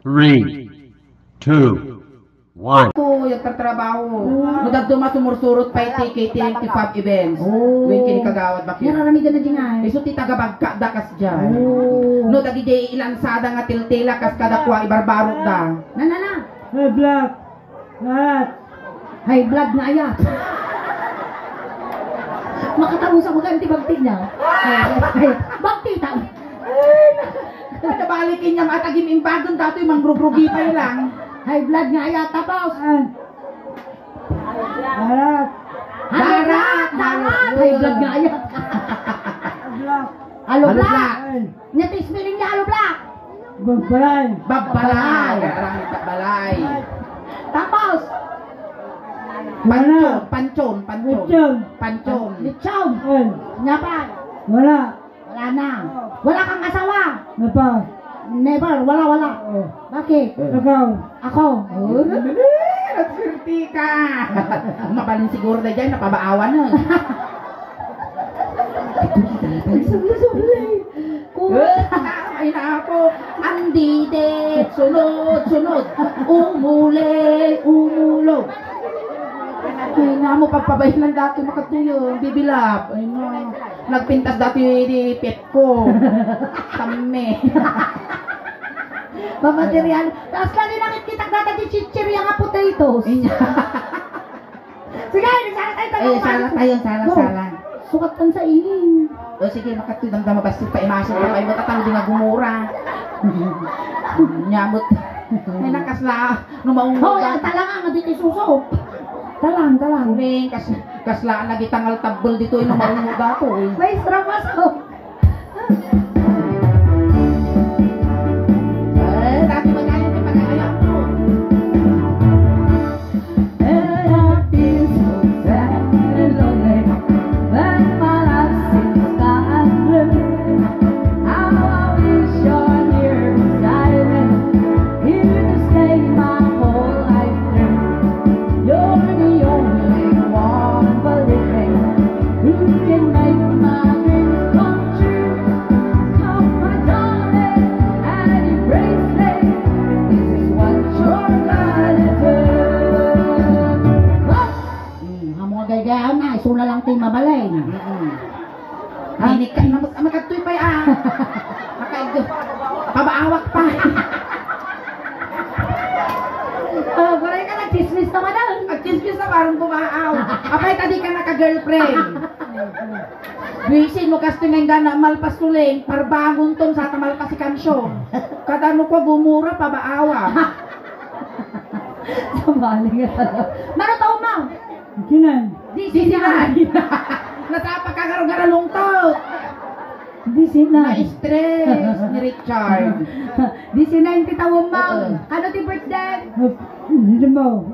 3, 2, 1. Ako, yung tatrabaho. Nagdagduma sumursurot pa yung TK 25 events. When kini kagawad bakit? Nararamigan na din nga eh. Iso ti tagabagka da kas dyan. No, dagi di ilansada nga tiltila kas kadakwa ibarbarot da. Na. Hey, Black! Lahat! High blood na ayat. Makatapos ako ganti bagti niya. Bagti ta. Nabalikin niya matagim imbagon dato yung manggrugrogi pa lang. High blood nga ayat tapos. Lahat! Darat! High blood nga ayat. Black! Alo Alo, black. Black. Netis feeling niya alo black. Bagbalay! Babbalay! Arang balay. Tapos. Pancon. Lechon! Lechon. Ay! Nyapan. Wala! Wala na. Wala kang asawa. Napa! Never. Wala. Oh. Bakit? Ikaw! Ako. Nagsirti ka! Mabalin siguro na dyan, napabaawan na. Subli. Ay na po, andide, sunod, umulog. Ay na mo, pagpabayin lang dati makatuyo, bibilap. Ay na, nagpintas dati di pet ko. Kami. Mamaterial. Tapos lagi nakikita dati di chichirya nga potatoes. Sige, Sala tayo. Sukatan sa ihin. O sige, makatuyo ng damabasti pa, imasok pa kayo, matatang di nga gumura. Nyamot. Ay nakasla, numaungog. Hoy, ang talanga nga dito susok. Talang. Uling, kaslaan lagi tangal tabbol dito yung marunod dato eh. May stramas ko. Dati magaling yung pag-aayap mo. And I feel so sad and lonely when my life seems gone blue. How I wish you're here beside me, here to stay my whole life through. You're the only one believing who can make my dreams come true. Come, my darling, and embrace me. This is what you're gonna do. Ang mga gaygayan na, isula lang tayo mabalay. Hinik ka, makatuloy pa yan. Pabaawak pa. Baray ka nag-dismiss naman doon. Agkismis na parang bumaaw. Apay, tadi ka naka-girlfriend. Bisin mo kasi nga gana malpas tuling, parbangon ton sa tamalpas si kansyo. Kada mo ko gumura, pabaawa. Sumali ka talaga. Mano taon mo? Kinan! Di Di sinay. Nasapa ka garong-garalungtot. Di sinay. Na-stress ni Richard. Di sinay ti tawon mo. Oo. Ano ti birthday? Hindi mo!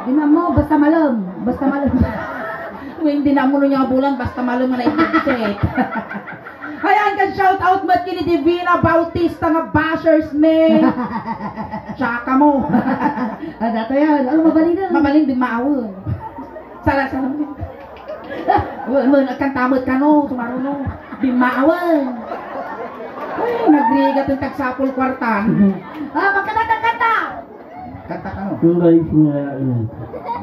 Di na mo, basta malam. Basta malam. Kung hindi na mo niya bulan, basta malo mo na ipagsit. Ayan ka, shout out mo kini Divina Bautista nga bashers me. Tsaka mo. Dato yan. Ano mabali na? Mamaling di maawon. Sala. Mo nagkantamot ka no, sumaro no. Di maawon. Ay, nagrigat yung tagsapol kwartan. Magkata-kata! Kanta ka no. Ang galing siya yun.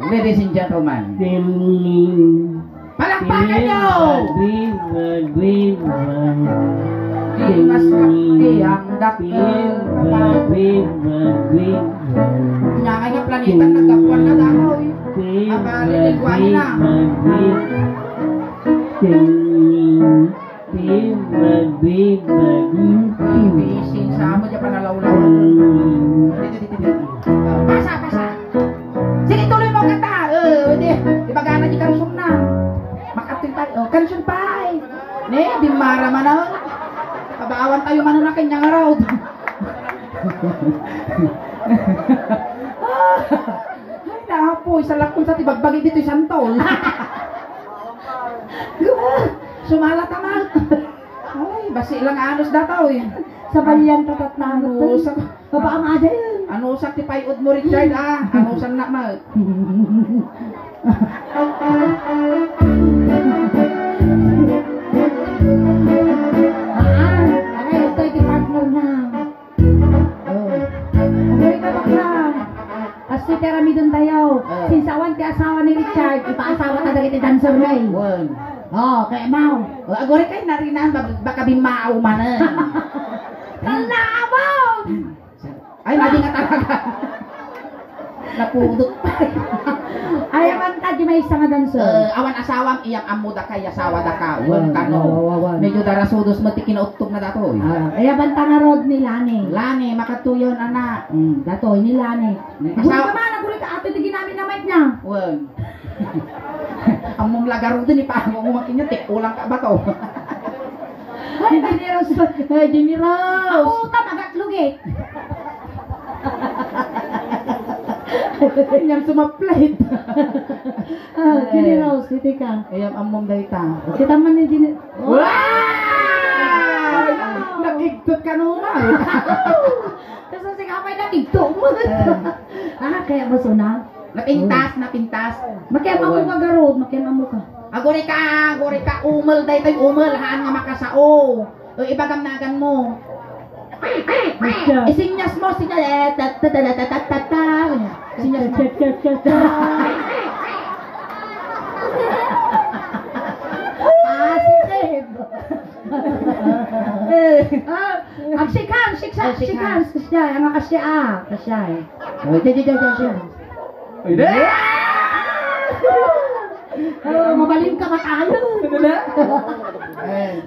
Ladies and gentlemen, Timling! palakpakan nyo! Di Mas kapti ang dakil. Nya nga planeta nagkapuan na daw. Akaliligwan na. Ibisin sa amo dyan panalawlaw. Pasa. Sige, tuloy mo kanta. Ibagana di kansyon na. Makatin tayo. Kansyon pa. Ne, di maraman na. Kabaawan tayo man na kanyang araw. Ay, napo. Isa lakon sa tibagbagi dito santol. Sumala tamal. Ay, basi ilang anos dataw eh. Sa balian tatat na ano. Sa Babaang ada yun. ano sa tipayod mo Richard ano sa na ma. Ano ito yung partner na. Richard, ipaasawa ta dagiti dancer na eh. Wen. Oh, kaya mau. O agore kay narinan baka bimao manen. Kalabang! Ay madi nga talaga. Napudot pa. Ay, aman ta, di may isa nga dancer. Awan asawam iyang amuda kay asawa da ka. Wen kano. Wawan. Medyo darasudos mati kinautog na datoy. Ay, aman ta nga rod ni Lani. Lani makatuyon anak. Datoy ni Lani. Guri Asawa- ka man, naguri ka ato di ginamit na mic niya. Wen. Among lagaro din ipahango mo makinya tik ulang ka ba to? Ay, Jiniros. Ay Jiniros. Ako, tamagatlugit. Yang sumaplate. Jiniros, hindi ka. Ayam among dayta. Kita man ni Jiniros. Wow! Nagigtot ka naman. Kasi sigapay na tigto mo. Kaya ba suna? Napintas. Makiam mo ka garod, makiam mo ka. Agore ka, umel dayta umel, haan nga makasao. O ibagam-nagan mo. Isinyas mo, sinyas, sinyas mo. Sige. Ang sikan. Kasya, ang kasya eh. Mabaling ka matayo.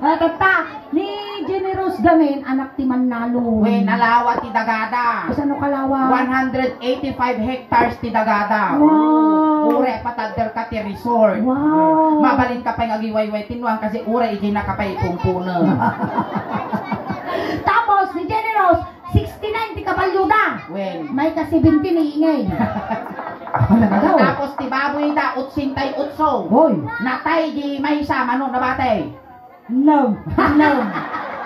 Tata, ni Generous Gamin, anak ti Manalo. Wen alawa ti Dagada. Kasano kalawa? 185 hectares ti Dagada. Wow. Ure patadder ka ti resort. Wow. Mabalin ka pa yung agiwayway tinuang kasi ure ijay nakapay pumpuna. Tapos, ni Generous, 69 ti kabalyuda. Wen. May ka 17 iingay. Tapos ti baboy da 88. Hoy. Natay di may isa manong nabatay. No.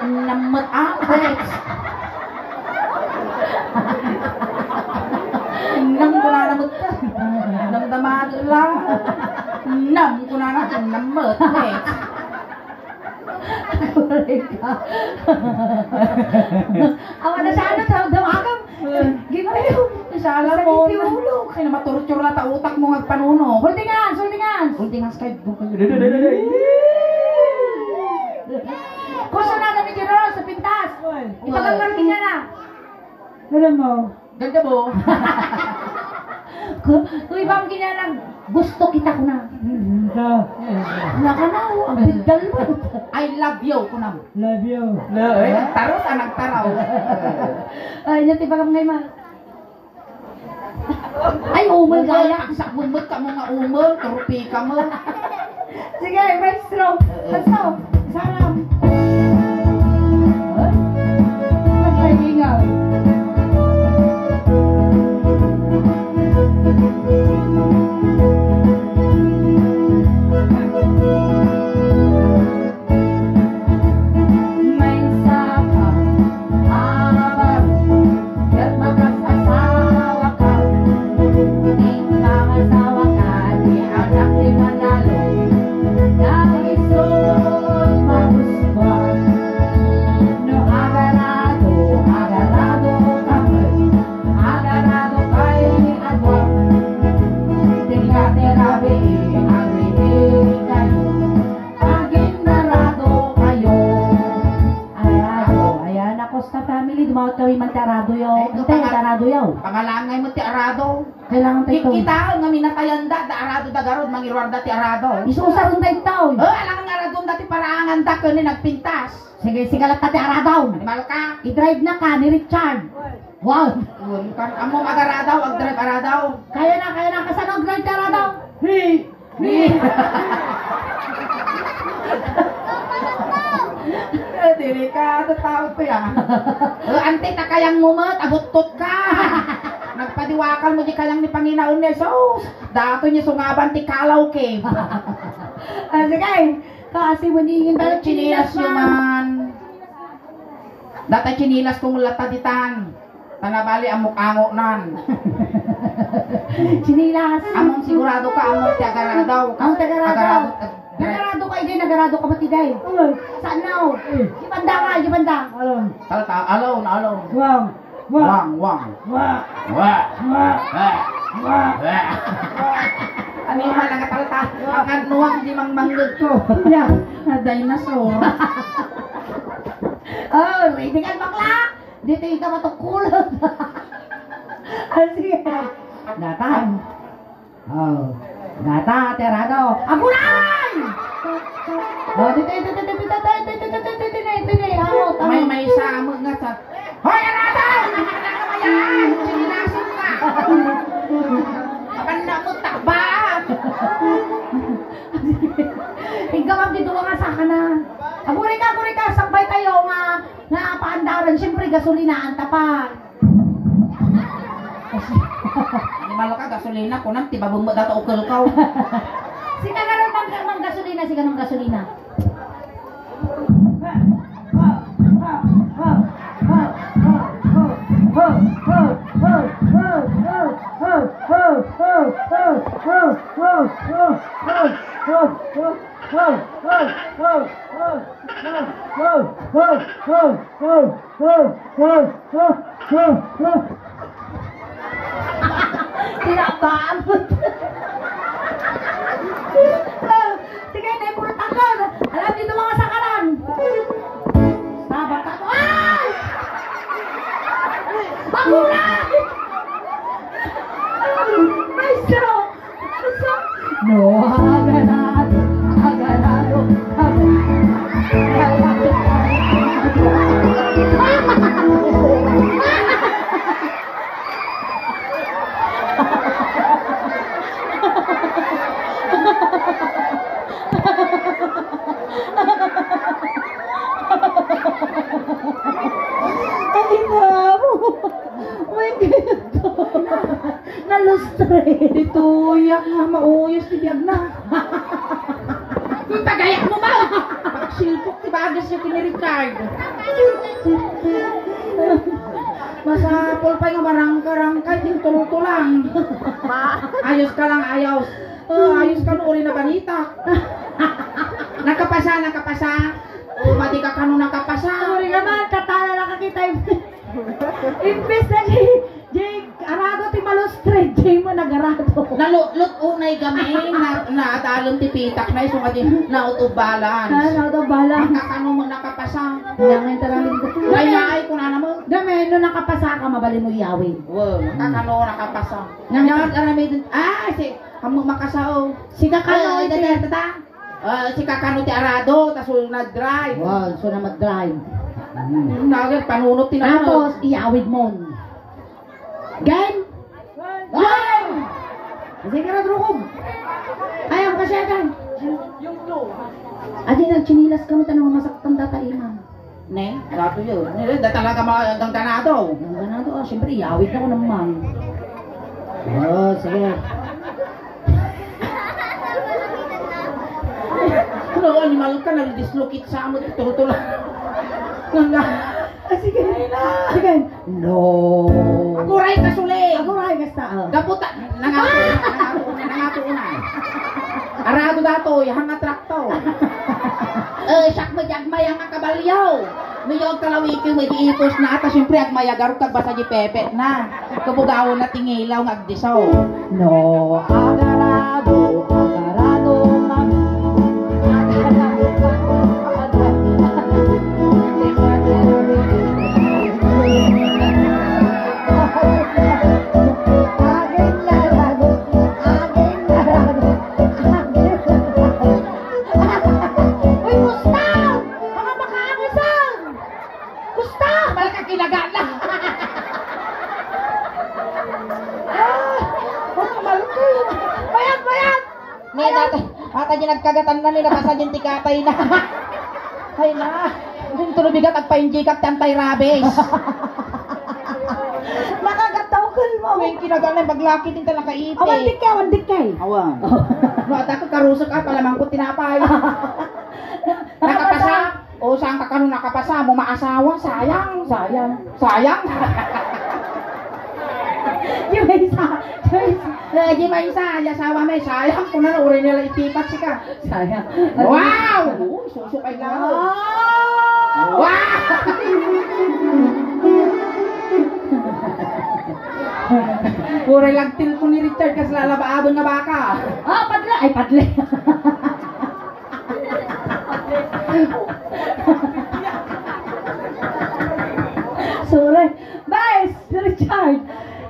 Namot Alex. Nang ko na namot ka. Namdamad lang. Nam ko na namot Alex. Awan na sana dawagan. Ginayo. Sala mo. Kaya na maturuturo na ta utak mo ngagpanuno. Holdingan. Ultingas kay Kusa na namin Generous sa pintas. Ipagangarti niya na. Alam mo. Ganda mo. Kung ibang ginanang gusto kita ko na. Nakanaw, ang bigdal mo. I love you ko na. Love you. Taros anang taraw. Ay, nati pa ngay ma. Ay, umal gaya. Sakbon mo ka mga umol, karupi ka mo. Sige, maestro. Maestro, salam. Naglagingaw. May saka, abar, at mag-asawa ka. Di mag-asawa ka, di anak di Manalo. Naisod magusbar. No agarado kami. Agarado kayo ni Agwak. Tinga-terabi, agrinig kayo. Aginarado kayo. Arado, ayan ako sa family. Dumawat kami magtarado yaw. Antay, tarado yaw. Pangalangay mo ti Arado. Kailangan tayo ito. Kita nga minatayanda da Arado da garod mangirwarda ti Arado. Isusarong tayo ito. Alang nga Arado dati paraangan da ko ni nagpintas. Sige, sigalat natin aradaw. Animal ka. I-drive na ka ni Richard. Wow. Yun kan amo magaradaw, ag drive Aradaw. Kaya na. Kasano drive ka aradaw? Ni. Dili ka tao to ya. Ante ta kayang mumet abutot ka. Nagpadiwakal mo di kayang ni Panginoon ni Jesus. Dato niya sungaban ti Kalaw Cave. Sige. Kasi maningin tayo Chinilas man. Data chinilas kung lataditan. Tanabali amok ango nan. Chinilas. Among sigurado ka among ti agaradaw. Ang tagaradaw. Agarado. Nagarado ka, hindi. Nagarado ka ba tiday? Saan na o? Gibanda ka, gibanda. Talta alone. Wow. Wang. Wow. Wa. Wow. Wa. Ano yung mga nakatalta? Ang anuang di mangmanggod ko. Yeah. Na dinosaur. Oh, ready ka bakla! Dito yung ka matukulot. Sige. Datan. Oh. Data, terado. Agulay! Oh, dito. May sama nga sa... Hoy, Arado! Nakakala mo yan! Sininason ka! Kapan na mo takbaan! Ikaw ang dito nga sa kanan. Agulay ka. Sabay tayo nga paandaran. Siyempre, gasolinaan tapat. Animal ka, gasolina ko nang tibabong mo data ukol ka. Sika ka rin mang gasolina. Tinakamot. Sige, naipultang ka. Alam dito mga sakaran. Sabat ka. Ay! Bagulay! Maestro! No, agarado. Ay, namo! May ganito. Nalustre. Dito, yak nga, mauyos, tibiyag na. Pagayak mo ba? Pagsilpok, tibagas yung kini-Richard. Masapol pa yung marangka-rangka, yung tulutulang. Ayos ka lang, ayos. Ayos ka noon na balita. Nakapasa. Mati ka kano nakapasa. Sorry naman, katala na kakita. Imbes na Jake, arado ti malustre, Jake mo nagarado. Nalutlot unay gamay, natalong tipitak na iso ka din nautubalan. Nautubalan. Kakano mo nakapasa. Yang talamin ko. Kaya ay kung ano mo. Dami, no nakapasa ka, mabali mo iyawin. Wow, kakano nakapasa. Nangyawag arami din. Si kamu makasao. Si Kakano, Si Kakano ti Arado, taso nag-drive. wow, so na mag-drive. Nagag panunot tinanong. Tapos, iyawid mo. Game? Game! Kasi ka na drukog. Ayaw ka siya kan. Yung blue. Adi, nagchinilas ka mo tanong masaktan tataiman. Ne, gato yun. Da talaga mga ganado. Ang ganado, siyempre, iyawid ako naman. Oh, sige. Ano, animal ka, nalidislocate sa amo, tutulong. Sige. Sige. No. Aguray ka suli. Aguray ka sa. Gaputa, nangato una. Arado dato, yang atrakto. Siyak mo jagmay ang kabalyaw. Mayog kalawiki may diipos na ata siyempre at mayagarot kag basa di pepe na. Kabugaw na tingilaw ng agdisaw. No, agarado man. Ata dyan nagkagatan na nila basa dyan tikatay na. Ay na. Yung tulubigat agpainjikak tantay rabes. Nakagataukol mo. Yung kinagalan maglaki din tala kaiti. Awandik kay. Awan. No, ata ko karusok ka pala mangkot tinapay. Nakapasa. O saan ka kano nakapasa mo maasawa? Sayang. Yung isa. Lagi may isa, yasawa may sayang kung ano uri nila itipat sika. Sayang. Wow! Susuk ay lang. Wow! Uri lang tilpon ni Richard kas lalabaabon nga baka. Ah, padle. Ay, padle. Sorry. Guys, si Richard.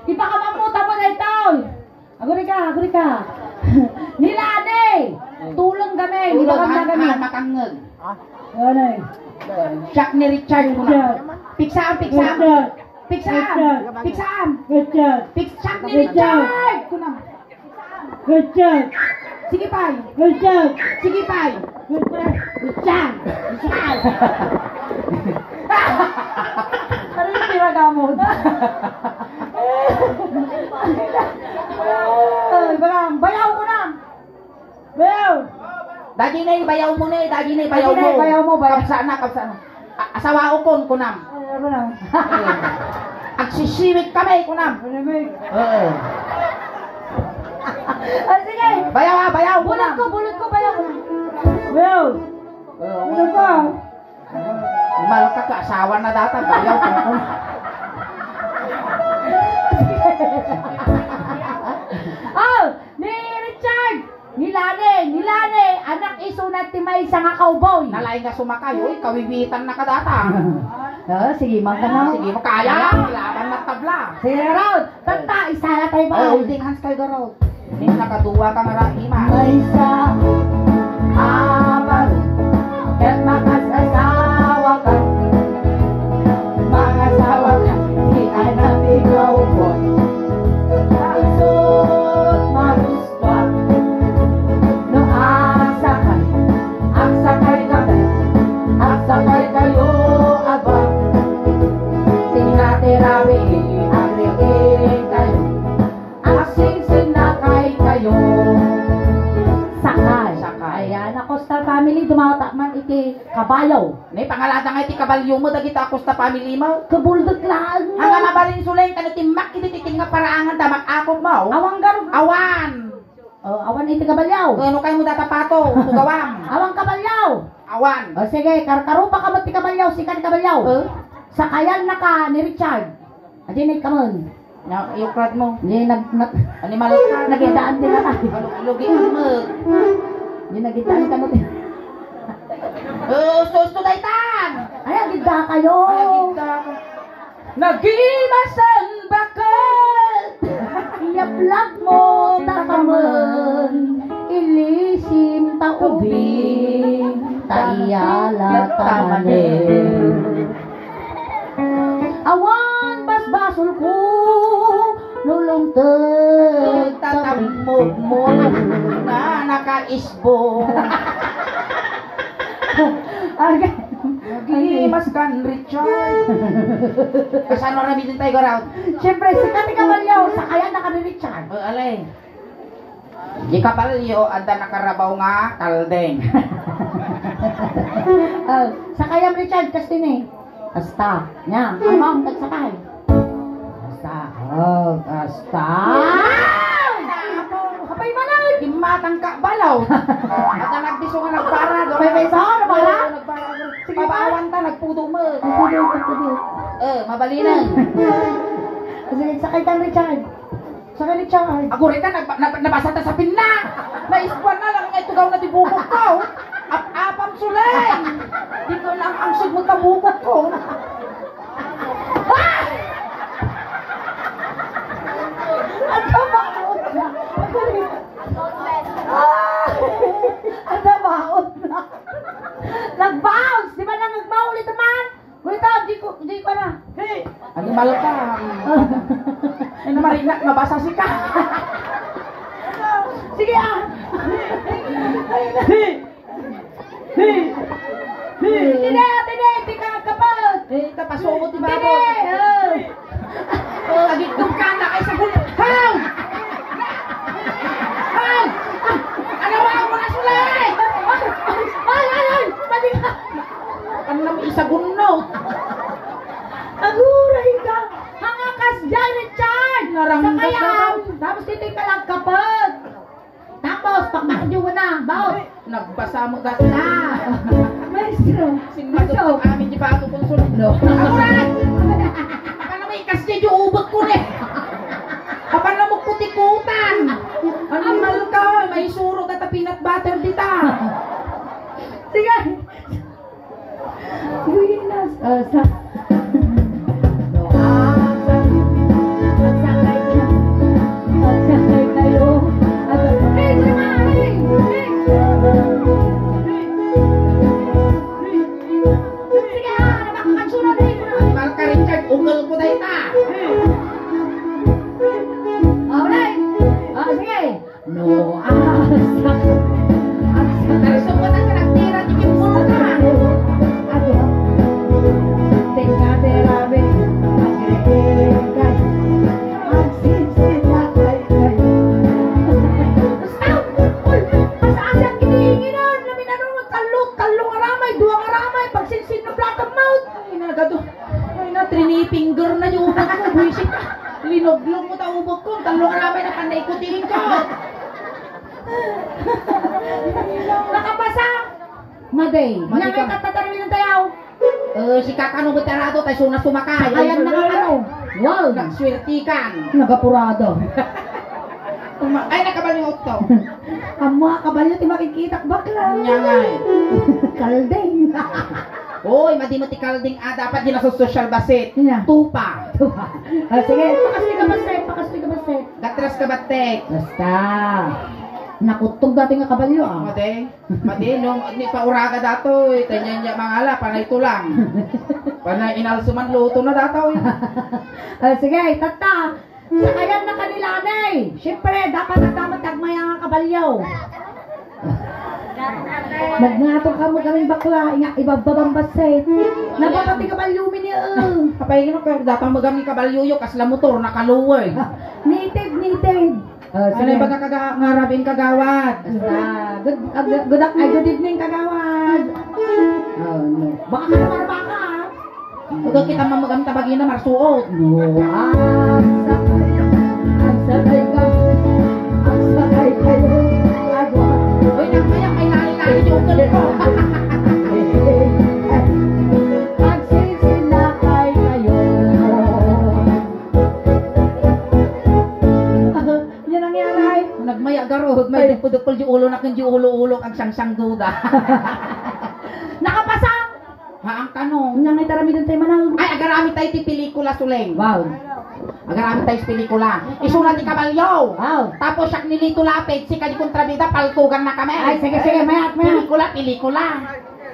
Ipakamamuta mo na ito. Aguri ka. Nilade. Tulong kami. Tulog Ipakamamuta kami. makangeg. Ano eh? Jack ni Richard ko Richard. na. Piksaan. Richard. Piksaan. Richard. Jack ni Richard ko na. Richard. Sige pay. Richard. Sige pay. Richard. Ano yung tinagamot? Bayaw ko na! Bayaw! Dagi na bayaw mo na, Dagi na, bayaw mo, bayaw. Kapsa na. Asawa ko kon kunam. Ano na? Agsisiwik kami kunam. Oo. Ah, sige! Bayaw Bulot kunam. ko, bayaw! Bayaw! Ano ka? Mal ka asawa na data bayaw ko kunam. Oh! Ni Richard! Nilane! Anak isunat ti may nga cowboy! Nalain ka sumakay, uy, kawiwitan na ka data. Oh, sige, magkano? Sige, makaya. Laban na tabla. Sige, Rod! Tanta, isa na tayo ba? Holding hands kayo garo. Hindi nakaduwa ka nga rahima. May sa abal at makasasawa ka. Mga sawa niya, Di ka na ikaw po. Isot maluswa. No asakay, aksakay kami, aksakay kayo aba. Sinatirawi, agrigin kayo, aksing sinakay kayo. Sakay. Ayan, ako Star Family, dumata man iti kabayaw. may pangalada nga iti kabalyo mo, dagita ako sa family mo. Kabuldag lang. Ang mabalin sulay, kanitimak, iti nga paraangan, damak akog mo. Awang garog. Awan. Oh, awan iti kabalyaw. Ano kayo mo datapato, tugawam. Awang kabalyaw. Awan. O sige, karupa ka mo ti kabalyaw, sikan kabalyaw. Sakayan na ka ni Richard. Adinig ka mon. Yung crowd mo. Hindi Animal ka. nagidaan din na tayo. Lugin mo. Hindi nagidaan ka mo din. Susto daytan. Ay, agida kayo. Nagimasan bakit? Iaplag mo takaman. Ilisim ta ubing. Taiyala tamanin. Awan basbasol ko. Lulungtag Tatamog mo na nakaisbo. Agad. Nagimas kan Richard. Kasano rami din tayo garaw? Siyempre, sikat ni Kabalyaw, sakayan na ka ni Richard. Alay. Di kabalyo, ada nakarabaw nga kaldeng. Sakayam Richard, kasi ni. Asta. Nya, amam, tagsakay. Asta. Oh, asta. Kapay malay. Imatang ka balaw. At ang nagbiso nga nagpara. May beso, nagpara? Nagpara. Sige, Pabawan ta, nagpudo mo. Pagpudyo. Mabalinan. Sige, sakay ka Richard. Sakay Richard. Ako rin ka, nabasa ta sa pinna. Naispuan na lang nga ito daw na dibubog ko. Apam suleng. Di ko lang ang sugmot na bubog ko. Ang maot na. Ang maot na. Nag-bounce. Di ba na nag-bounce ulit naman? Kulito, di ko na. Hey. Animal ka. Ay naman nabasa si ka. Sige ah. Hindi ka kapag. Tapasumot di ba ako? Hindi. Agitong ka na kay sa gulo. Haw! Haw! Ano ba ang mga sulay? Ay! Pati ka. Ano naman isa gunot? Aguray ka. Hangakas dyan, Richard. Naranggas Sakayam. na. Tapos dito ka lang kapag. Tapos, pakmakadyo mo na. Bao. Nagbasa mo gas Na. Maestro. Sinmadot ang amin di ba ako konsulog? Ako rin! Baka na may ikas niya yung ubag ko rin. Baka na magputikutan. Animal ka, may suro ka ta peanut butter dita. Sige. Buenas. Sa... No, magsakay kayo. Hey, tama! Hey! Sige, nakakakatsunod eh. Animal ka, Richard, ungal ko dahil ta. Alright. Sige. No, sakay. Narisong ko na karakteran niyo yung pulo na. Ano? Tingnan derabe. Magrekan. Magsisilakay kayo. Stop! Uy! Masaan siya kinihingi nun? Lamin ano talong aramay, duwang aramay, pagsinsin ng black of mouth. Ay, nagado. Ay, na, trini-finger na yung ubot ko. Buisit ka. Linoglong mo ta ubot ko. Talong aramay na panday ko tingin ko. Nakapasa! Maday. Maday Nangay ka. katatarawin ng tayaw. Si kakano betarado tayo suna sumakay. Ayan na ano. Wow! Nagswertikan. Nagapurado. Ay, nakabalingot to. Ang mga kabalyo ti makikita bakla. Nyangay. Kaldeng. Oy, madimati kalding dapat din sa social basit. Ina. Tupa. Sige, pakasli ka baset. Gatras ka batek. Basta. Nakutog dati nga kabalyo Made, nung ni pauraga dato, tanya niya mangala, panay ito lang. Panay inalsuman luto na dato. Sige, tata. Sa kayan na kanila nay. Siyempre, dapat nagdamat kagmaya nga kabalyo. Nagngatong ka mo kaming bakla, ibababang baset. Napapati kabalyo mini. Kapay gino ka, dapat magami kabalyuyo, kasla motor, nakaluwer. Native. Ano yung baga ngarabin kagawad? Good evening kagawad. No. Baka ka naman baka. Huwag kita mamagami tabagin na marsuot. No, ang sakay kayo. Uy, nagmayang may nalilali yung ukol ko. Magsisilakay kayo. Yan ang yaray. Nagmaya garod, may dupul di ulo na kang di ulo-ulo ang sang duda. Nakapasa! Ha, ang tanong. Nang itarami doon tayo manang. Ay, agarami tayo ti pelikula, Suleng. Wow. Agarami tayo sa pelikula. Isulat ni Kabalyo. Wow. Tapos siya nilito lapit, si kadi kontrabida, paltugan na kami. Ay, sige, mayat. Pelikula.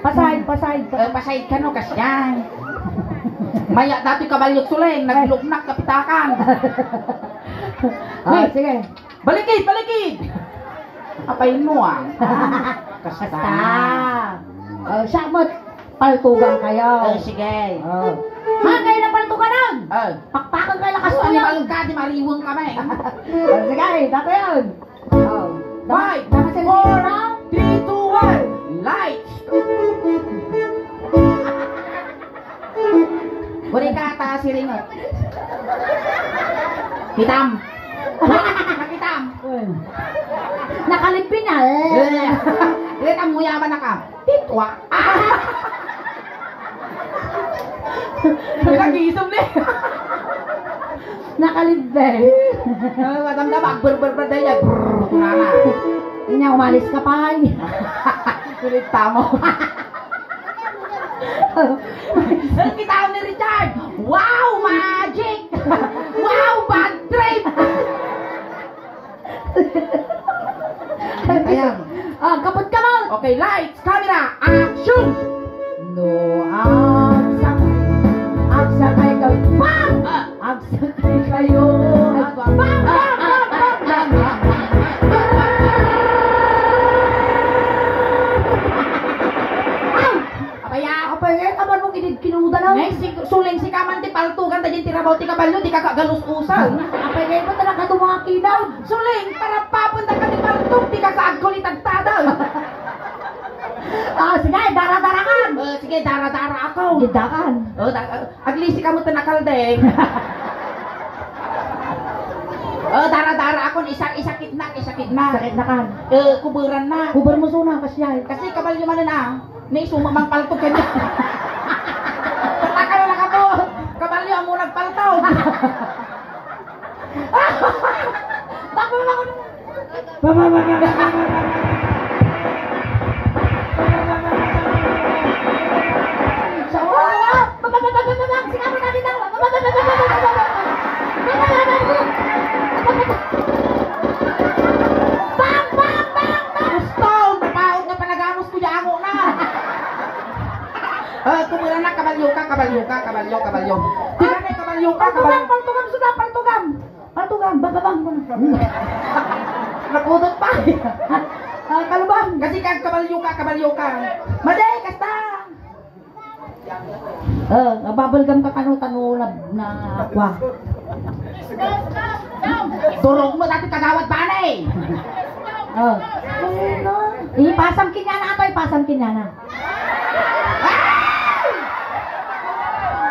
Pasahid. Pasahid ka no, kasyan. Maya dati Kabalyo, Suleng, naglugnak kapitakan. Sige. Balikid! Apayin mo Kasta. Siya mo't paltugan kayo. Sige. Kayo na paltugan nun! Pakpakan kayo lakas Kaso ko animal ka, di mariwang kami. Sige, dati yun. 5, 4, 3, 2, 1, lights! Buri ka ata si Ringot. Kitam! Nakitam! Nakalipin na Kitam mo yaman na ka. Titwa! Nag-iisip na Nakalipin. Madam-damag, ber-ber-ber dahil tunana. Inya, umalis ka pa. Sulit tamo. Kita ni Richard. Wow, magic! Wow, bad trip! Ayan. Kapot ka mo. Okay, lights, camera, action! No, ang sakay kayo. Bang! Ang sakay kayo. Apaya, aman mong kinuda lang. Suling si kaman ti paltugan tayo tirabaw ti kabalyo, di kakagalus usal. Apaya, ito talaga itong mga kinaw. Suling, para papunta ka ti paltug, di kakaagkol itagtadal. Sige, dara-darakan. Sige, dara-dara ako. Gidakan. Aglisi ka mo tanakaldeng. Dara-dara ako, isakit na. Sakit na kan. Kuburan na. Kubar mo suna, kasyay. Kasi kabalyo man na, may sumamang paltog ka niya. Pataka na lang ako. Kabalyo, ang munang paltog. Bakit mo ako Kumulan na, kabalyo. Tingnan na, kabalyo. Paltugam sudah, paltugam, bababang. Nakudot pa. Kalubang. Kasi kag kabalyo ka. Maday, kasta. Babalgam ka kanu na aqua. Turog mo dati kagawad ba na eh. Ipasang kinyana ato, ipasang kinyana.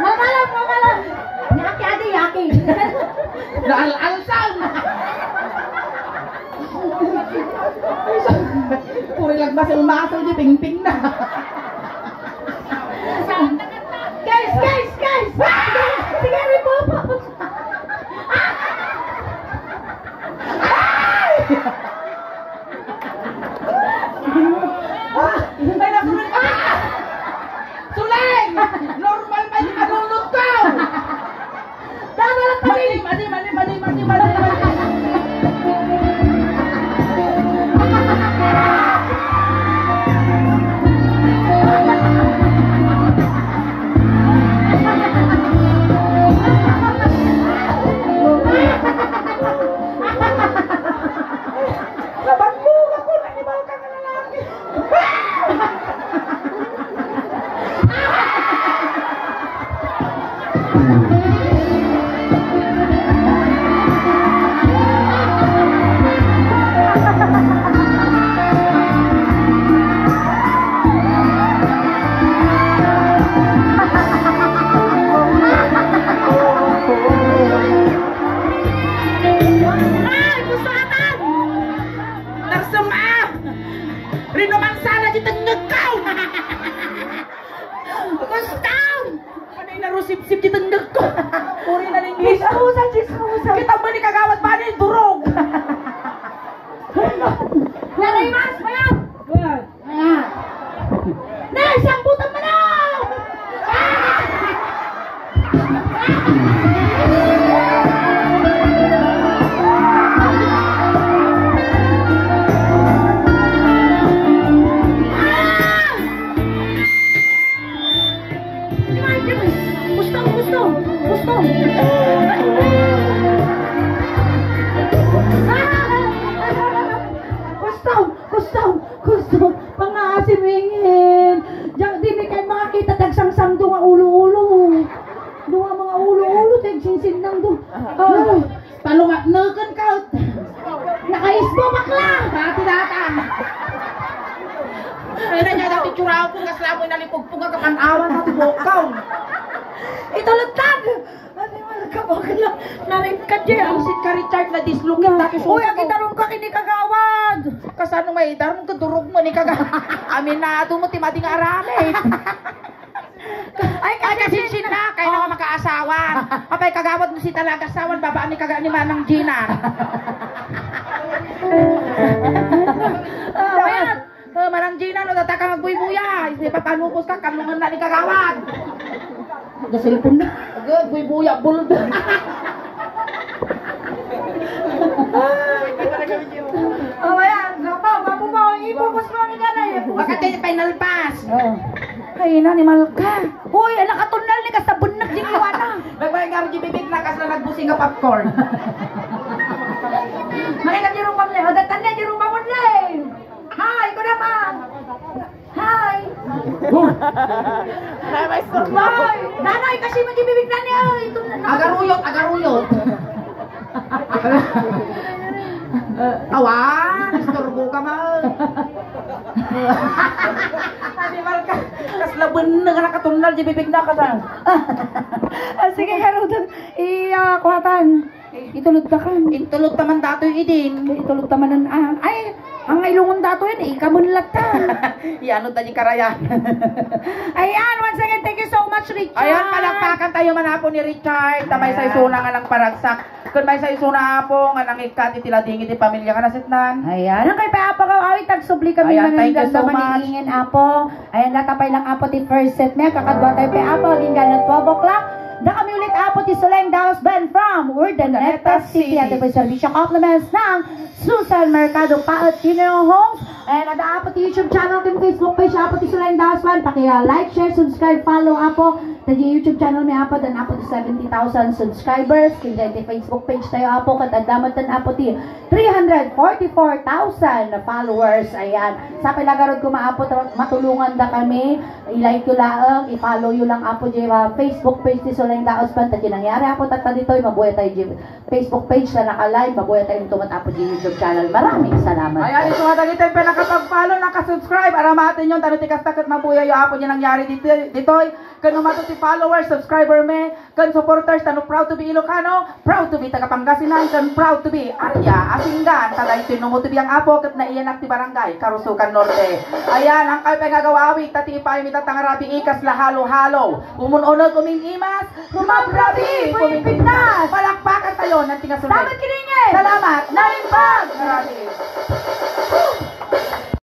Makalam. Yaki. Naalsam. Puri lang ba sa umasaw di ping-ping na. Guys! Sige, po. Ay, nasunod ka! Suleng! Normal pa yung kanunod ko! Tama lang kami. Mali. Laban mo ako, nanibal ka na lalaki. Sip di tendek ko. Puri na ning Chismosa. Kita ba ni kagawad ba ni durog? Nanay mas, bayan. Nay, sambutan mo na. Gusto. Pang-aasimingin. Diyan, di may kayo makakita tagsang-sang doon ang ulo-ulo. Doon ang mga ulo-ulo, tagsinsin lang doon. Talungat nukan ka. Nakaisbo, bakla! Dati-datang. Kaya niya dati tsuraw ko kasla mo nalipog po nga kapanawan na tubokaw. Itulutag! Ano yung kabakla? Narin ka dyan. Ang si ka Richard na dislungin dati suko. Uy, ang itarong ka kini kagawad! Kasano may itarong ka durog mo ni kaga. Aminado mo timading aramit. Ay, Kasinsin na, kayo na makaasawa. Apay kagawad mo si talaga asawan, babaan ni kaga ni Manang Gina. Manang Gina, no, tataka magbuy-buya. Hindi pa panupos ka, kanungan na ni kagawad. Gasilpon na. Agad, buy-buya, bulod. Ayan, mapo mo, ipupos mo ang ganay. Bakit tayo final pass? Ay, nanimal ka. Uy, nakatunal ni ka sa bunak di iwana. Nagbayang nga bibig na kasi nagbusing nga popcorn. Makikap yung rumam na. O, datan na yung rumam mo na eh. Hi, ko naman. Hi. Hi. Nanay, kasi magibibig na niya. Agaruyot. Awan, istorbo ka man. Animal ka. Kaslaban na nga nakatunal, di bibig na ka sa. Sige, karutan. Kuhatan. Itulog na kan. Intulog taman dato yung idin. Itulog tamanan. Ay, ang ilungon dato yan. Ikamunlatan. Iano tayo karayan. Ayan, once again, thank you so much. much, Richard. Ayan, palakpakan tayo manapo ni Richard. Tamay sa isuna nga lang paragsak. Kung may sa isuna po, nga nangikati tila dingit di pamilya ka na sitnan. Ayan, ang kay pa apo ka, awit, tagsubli kami Ayan, thank you so much. maningingin apo. Ayan, natapay lang apo ti first set niya, kakadwa tayo pa apo, hanggang ganang 12 o'clock. Na kami ulit apo ti Soleng Daos Band from Urdaneta City. At ito servisyo compliments ng Susan Mercado Paot Funeral Homes. And ada apo ti YouTube channel, tim Facebook page apo ti Soleng Daos Band. Like, share, subscribe, follow apo. Tadi YouTube channel may apo, dan apo ti 70,000 subscribers. Kaya ti Facebook page tayo apo, katadamat dan apo ti 344,000 followers. Ayan. Sa pilagarod ko maapo, matulungan da kami. I-like yun lang, i-follow yun lang apo di Facebook page ti Soleng Daos Band. Tadi nangyari apo, tata dito, mabuhay tayo di Facebook page na naka-live, mabuhay tayo tumat apo di YouTube channel. Maraming salamat. Ayan, ito nga dagitin pa nakapag-follow, nakasubscribe. Aramatin yun, tanong tikas takot mabuya yung apo niya nangyari dito. Kano mato si followers, subscriber me, kan supporters, tanong proud to be Ilocano, proud to be Tagapangasinan, kan proud to be Arya, Asinggan, taday tinungo to be ang apo, kat na iyan akti barangay, Karusukan Norte. Ayan, ang kay pengagawawi, tati ipay mitatangarabi ikas la halo-halo. Umununod kuming imas, kumabrabi, kuming pintas. Palakpakan tayo, nanti nga sulit. Salamat kiringin! Salamat! Naimbag! Marami!